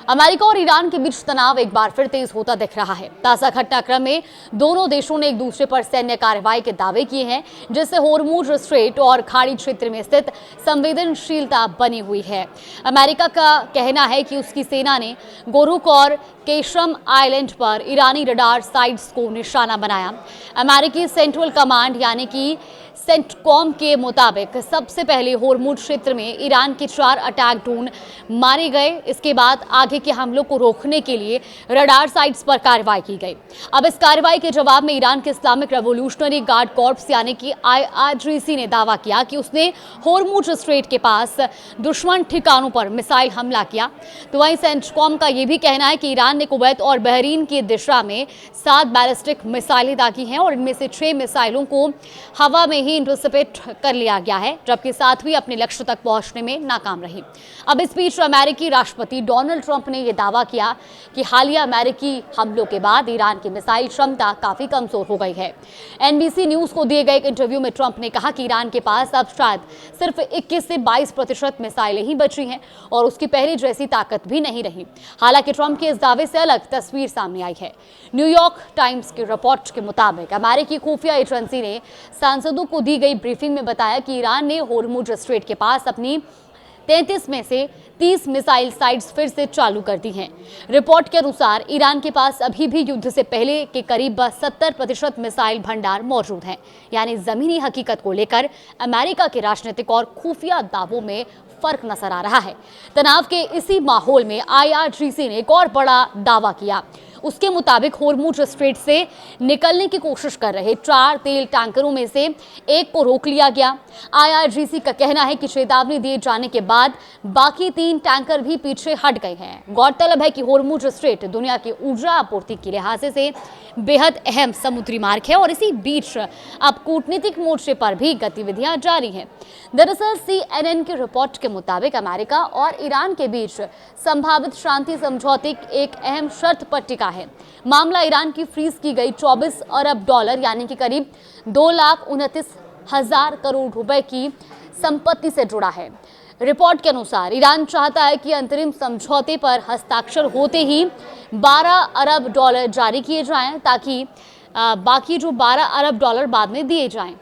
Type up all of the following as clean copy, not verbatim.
America और Iran के बीच तनाव एक बार फिर तेज होता दिख रहा है। ताजा घटनाक्रम में दोनों देशों ने एक दूसरे पर सैन्य कार्रवाई के दावे किए हैं, जिससे होर्मुज स्ट्रेट और खाड़ी क्षेत्र में स्थित संवेदनशीलता बनी हुई है। अमेरिका का कहना है कि उसकी सेना ने गोरुक और केशम आइलैंड पर ईरानी रडार साइट्स को निशाना बनाया। अमेरिकी सेंट्रल कमांड यानी कि सेंटकॉम के मुताबिक सबसे पहले होर्मुज क्षेत्र में ईरान के 4 अटैक ड्रोन मारे गए। इसके बाद आगे के हमलों को रोकने के लिए रडार साइट्स पर कार्रवाई की गई। अब इस कार्रवाई के जवाब में ईरान के इस्लामिक रेवोल्यूशनरी गार्ड कॉर्प्स यानी कि IRGC ने दावा किया कि उसने होर्मुज स्ट्रेट के पास दुश्मन ठिकानों पर मिसाइल हमला किया। तो वहीं सेंटकॉम का यह भी कहना है कि ईरान ने कुवैत और बहरीन की दिशा में 7 बैलिस्टिक मिसाइलें दागी हैं और इनमें से 6 मिसाइलों को हवा में ही इंटरसेप्ट कर लिया गया है, जबकि 7वीं अपने लक्ष्य तक पहुंचने में नाकाम रही। अब इस बीच अमेरिकी राष्ट्रपति डोनाल्ड ट्रंप ने यह दावा किया कि हालिया अमेरिकी हमलों के बाद ईरान की मिसाइल क्षमता काफी कमजोर हो गई है। NBC न्यूज को दिए गए एक इंटरव्यू में ट्रंप ने कहा कि ईरान के पास अब शायद सिर्फ 21 से 22% मिसाइलें ही बची हैं और उसकी पहले जैसी ताकत भी नहीं रही। हालांकि ट्रंप के इस दावे से अलग तस्वीर सामने आई है। न्यूयॉर्क टाइम्स की रिपोर्ट के मुताबिक अमेरिकी खुफिया एजेंसी ने सांसदों को दी गई ब्रीफिंग में बताया कि ईरान ने होर्मुज स्ट्रेट के पास अपनी 33 में से 30 मिसाइल साइट्स फिर से चालू कर दी हैं। रिपोर्ट के अनुसार ईरान के पास अभी भी युद्ध से पहले के करीब 70% मिसाइल भंडार मौजूद हैं। यानी जमीनी हकीकत को लेकर अमेरिका के राजनीतिक और खुफिया दावों में फर्क नजर आ रहा है। तनाव के इसी माहौल में IRGC ने एक और बड़ा दावा किया। उसके मुताबिक होर्मुज स्ट्रेट से निकलने की कोशिश कर रहे 4 तेल टैंकरों में से एक को रोक लिया गया। IRGC का कहना है कि चेतावनी दिए जाने के बाद बाकी 3 टैंकर भी पीछे हट गए हैं। गौरतलब है कि होर्मुज स्ट्रेट दुनिया की ऊर्जा आपूर्ति के लिहाज से बेहद अहम समुद्री मार्ग है और इसी बीच अब कूटनीतिक मोर्चे पर भी गतिविधियां जारी हैं। दरअसल CNN की रिपोर्ट के मुताबिक अमेरिका और ईरान के बीच संभावित शांति समझौते की एक अहम शर्त पर टिका है। मामला ईरान की फ्रीज की गई 24 अरब डॉलर यानी कि करीब 2,29,000 करोड़ रुपए की संपत्ति से जुड़ा है। रिपोर्ट के अनुसार ईरान चाहता है कि अंतरिम समझौते पर हस्ताक्षर होते ही 12 अरब डॉलर जारी किए जाएं, ताकि बाकी जो 12 अरब डॉलर बाद में दिए जाएं।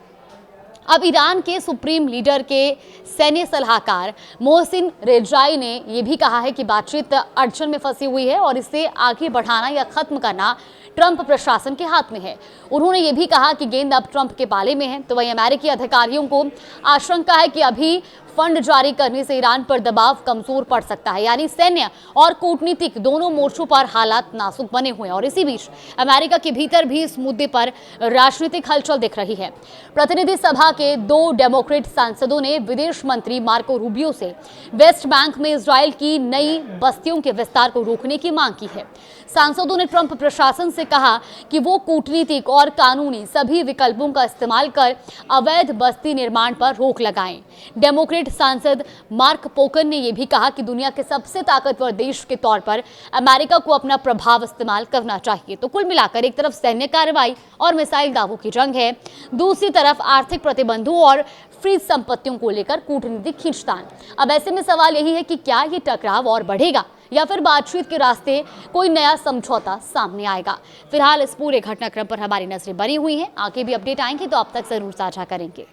अब ईरान के सुप्रीम लीडर के सैन्य सलाहकार मोहसिन रेजाई ने यह भी कहा है कि बातचीत अड़चन में फंसी हुई है और इसे आगे बढ़ाना या खत्म करना ट्रंप प्रशासन के हाथ में है। उन्होंने ये भी कहा कि गेंद अब ट्रंप के पाले में है। तो वहीं अमेरिकी अधिकारियों को आशंका है कि अभी फंड जारी करने से ईरान पर दबाव कमजोर पड़ सकता है। यानी सैन्य और कूटनीतिक दोनों मोर्चों पर हालात नाजुक बने हुए हैं और इसी बीच अमेरिका के भीतर भी इस मुद्दे पर राजनीतिक हलचल दिख रही है। प्रतिनिधि सभा के 2 डेमोक्रेट सांसदों ने विदेश मंत्री मार्को रूबियो से वेस्ट बैंक में इजराइल की नई बस्तियों के विस्तार को रोकने की मांग की है। सांसदों ने ट्रंप प्रशासन से कहा कि वो कूटनीतिक और कानूनी सभी विकल्पों का इस्तेमाल कर अवैध बस्ती निर्माण पर रोक लगाएं। डेमोक्रेट सांसद मार्क पोकन ने यह भी कहा कि दुनिया के सबसे ताकतवर देश के तौर पर अमेरिका को अपना प्रभाव इस्तेमाल करना चाहिए। तो कुल मिलाकर एक तरफ सैन्य कार्रवाई और मिसाइल दावों की जंग है, दूसरी तरफ आर्थिक प्रतिबंधों और फ्रीज संपत्तियों को लेकर कूटनीतिक खींचतान। अब ऐसे में सवाल यही है कि क्या ये टकराव और बढ़ेगा या फिर बातचीत के रास्ते कोई नया समझौता सामने आएगा। फिलहाल इस पूरे घटनाक्रम पर हमारी नजरें बनी हुई हैं। आगे भी अपडेट आएंगे तो आप तक जरूर साझा करेंगे।